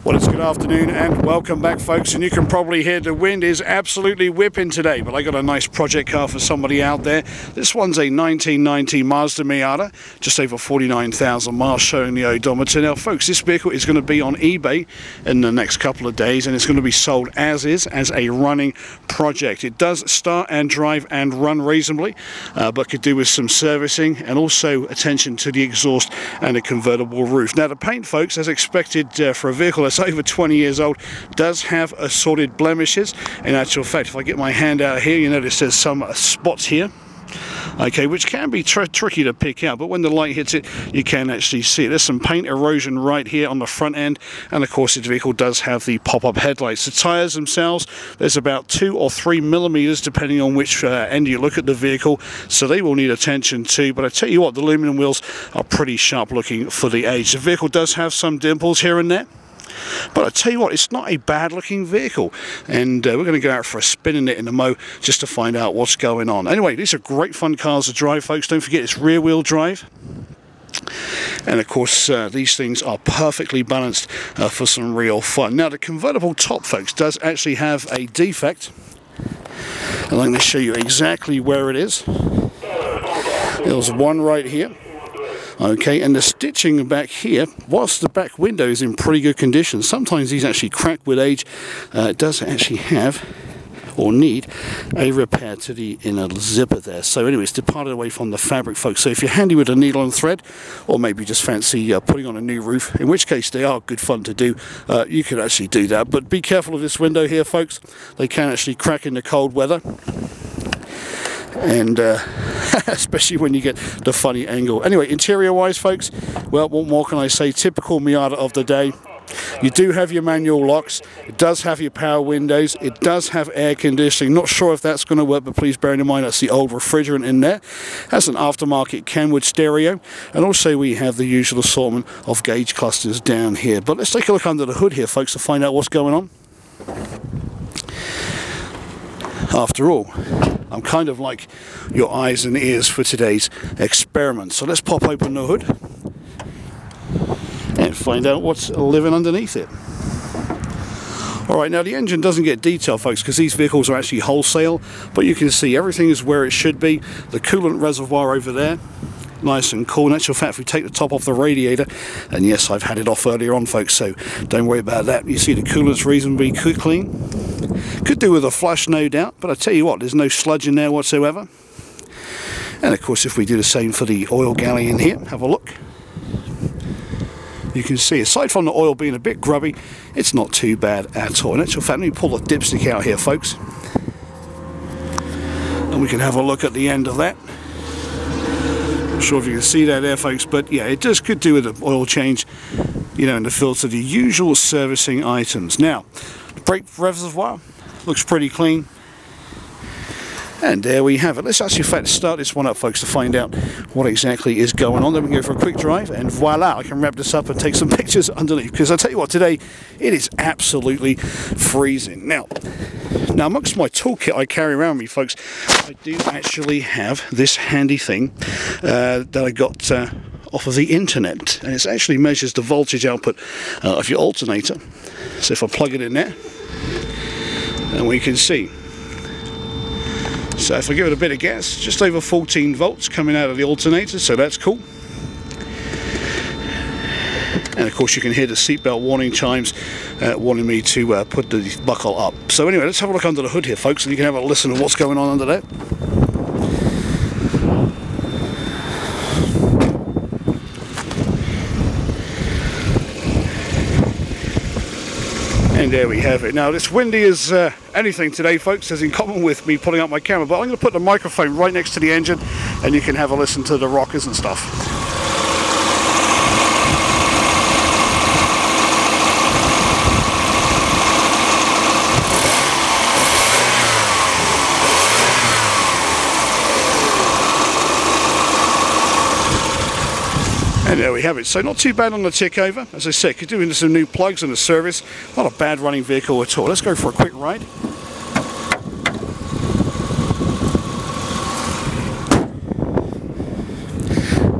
Well, it's good afternoon and welcome back, folks, and you can probably hear the wind is absolutely whipping today, but I got a nice project car for somebody out there. This one's a 1990 Mazda Miata, just over 49,000 miles showing the odometer. Now, folks, this vehicle is going to be on eBay in the next couple of days, and it's going to be sold as is, as a running project. It does start and drive and run reasonably, but could do with some servicing and also attention to the exhaust and a convertible roof. Now, the paint, folks, as expected for a vehicle that's over 20 years old, does have assorted blemishes. In actual fact, if I get my hand out here, you notice there's some spots here, okay, which can be tricky to pick out, but when the light hits it, you can actually see it. There's some paint erosion right here on the front end, and of course, this vehicle does have the pop-up headlights. The tires themselves, there's about 2 or 3 millimeters, depending on which end you look at the vehicle, so they will need attention too. But I tell you what, the aluminum wheels are pretty sharp looking for the age. The vehicle does have some dimples here and there, but I tell you what, it's not a bad looking vehicle, and we're going to go out for a spin in it in the mo just to find out what's going on. Anyway, these are great fun cars to drive, folks. Don't forget it's rear wheel drive, and of course these things are perfectly balanced for some real fun. Now, the convertible top, folks, does actually have a defect, and I'm going to show you exactly where it is. There's one right here. Okay, and the stitching back here, whilst the back window is in pretty good condition, sometimes these actually crack with age. It does actually have or need a repair to the inner zipper there. So anyway, it's departed away from the fabric, folks. So if you're handy with a needle and thread, or maybe just fancy putting on a new roof, in which case they are good fun to do, you can actually do that. But be careful of this window here, folks. They can actually crack in the cold weather, and especially when you get the funny angle. Anyway, interior wise, folks, well, what more can I say? Typical Miata of the day. You do have your manual locks, it does have your power windows, it does have air conditioning. Not sure if that's going to work, but please bear in mind that's the old refrigerant in there. Has an aftermarket Kenwood stereo, and also we have the usual assortment of gauge clusters down here. But let's take a look under the hood here, folks, to find out what's going on. After all, I'm kind of like your eyes and ears for today's experiment. So let's pop open the hood and find out what's living underneath it. Alright, now the engine doesn't get detailed, folks, because these vehicles are actually wholesale, but you can see everything is where it should be. The coolant reservoir over there, nice and cool. In actual fact, if we take the top off the radiator, and yes, I've had it off earlier on, folks, so don't worry about that. You see the coolant's reasonably clean. Could do with a flush, no doubt, but I tell you what, there's no sludge in there whatsoever. And of course, if we do the same for the oil galley in here, have a look. You can see, aside from the oil being a bit grubby, it's not too bad at all. In actual fact, let me pull the dipstick out here, folks, and we can have a look at the end of that. Not sure if you can see that there, folks, but yeah, it does could do with an oil change, you know, and the filter, the usual servicing items. Now, the brake reservoir looks pretty clean. And there we have it. Let's actually, in fact, start this one up, folks, to find out what exactly is going on. Then we can go for a quick drive, and voila, I can wrap this up and take some pictures underneath. Because I tell you what, today it is absolutely freezing. Now amongst my toolkit I carry around me, folks, I do actually have this handy thing that I got off of the internet, and it actually measures the voltage output of your alternator. So if I plug it in there, and we can see. So if I give it a bit of gas, just over 14 volts coming out of the alternator, so that's cool. And of course you can hear the seatbelt warning chimes warning me to put the buckle up. So anyway, let's have a look under the hood here, folks, and you can have a listen to what's going on under there. And there we have it. Now, this windy as anything today, folks, is in common with me pulling up my camera, but I'm going to put the microphone right next to the engine, and you can have a listen to the rockers and stuff. And there we have it. So not too bad on the tick over. As I said, could do into some new plugs and a service. Not a bad running vehicle at all. Let's go for a quick ride.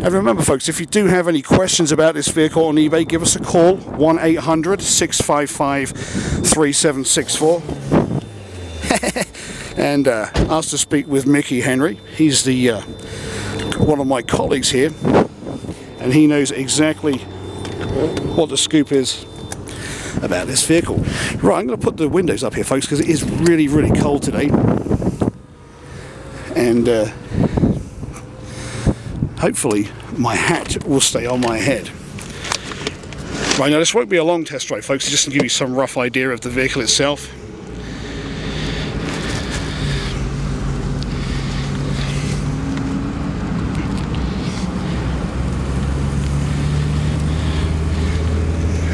And remember folks, if you do have any questions about this vehicle on eBay, give us a call, 1-800-655-3764. And ask to speak with Mickey Henry. He's the one of my colleagues here, and he knows exactly what the scoop is about this vehicle. Right, I'm going to put the windows up here folks, because it is really, really cold today. And hopefully my hat will stay on my head. Right, now this won't be a long test drive folks, just to give you some rough idea of the vehicle itself.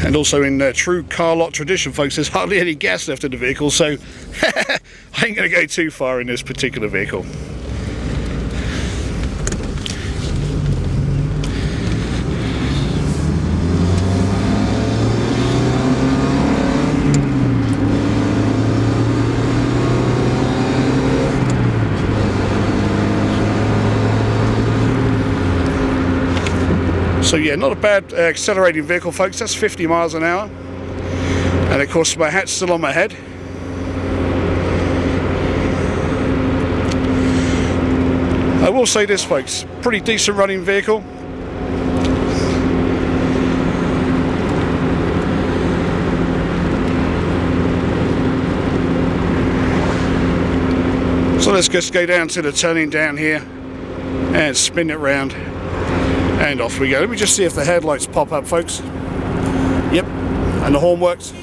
And also in true car lot tradition folks, there's hardly any gas left in the vehicle, so I ain't going to go too far in this particular vehicle. So yeah, not a bad accelerating vehicle folks, that's 50 miles an hour. And of course my hat's still on my head. I will say this folks, pretty decent running vehicle. So let's just go down to the turning down here and spin it round. And off we go. Let me just see if the headlights pop up, folks. Yep, and the horn works.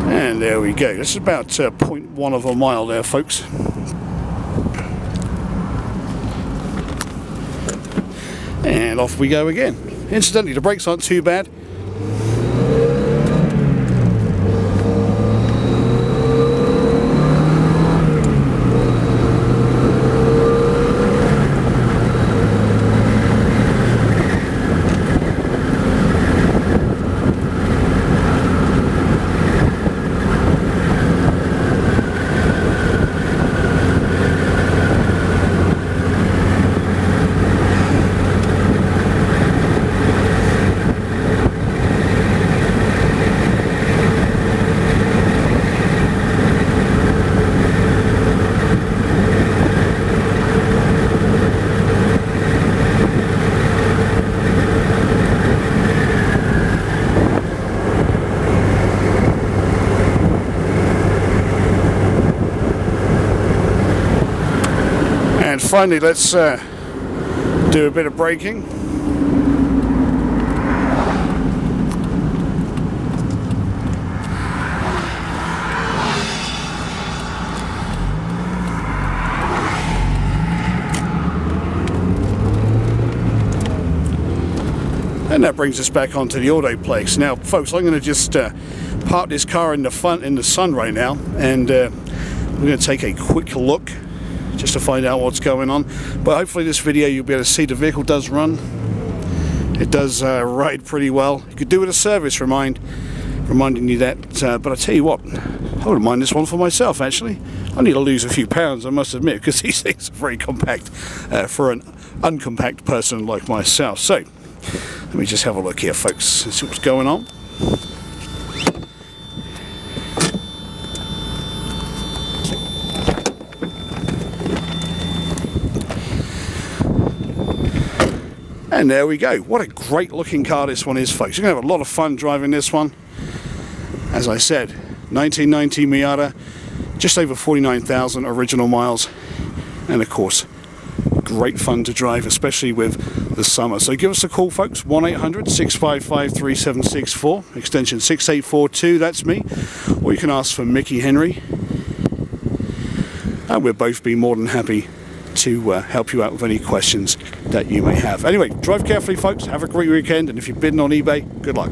And there we go. This is about 0.1 of a mile there, folks. And off we go again. Incidentally, the brakes aren't too bad. And finally, let's do a bit of braking. And that brings us back onto the auto place. Now folks, I'm going to just park this car in the front in the sun right now, and we're going to take a quick look just to find out what's going on. But hopefully this video you'll be able to see the vehicle does run. It does ride pretty well. You could do with a service reminding you that, but I tell you what, I wouldn't mind this one for myself actually. I need to lose a few pounds, I must admit, because these things are very compact for an uncompact person like myself. So let me just have a look here folks and see what's going on. And there we go. What a great looking car this one is folks. You're going to have a lot of fun driving this one. As I said, 1990 Miata, just over 49,000 original miles, and of course great fun to drive, especially with the summer. So give us a call folks, 1-800-655-3764, extension 6842, that's me, or you can ask for Mickey Henry, and we'll both be more than happy to help you out with any questions that you may have. Anyway, drive carefully folks, have a great weekend, and if you're bidding on eBay, good luck.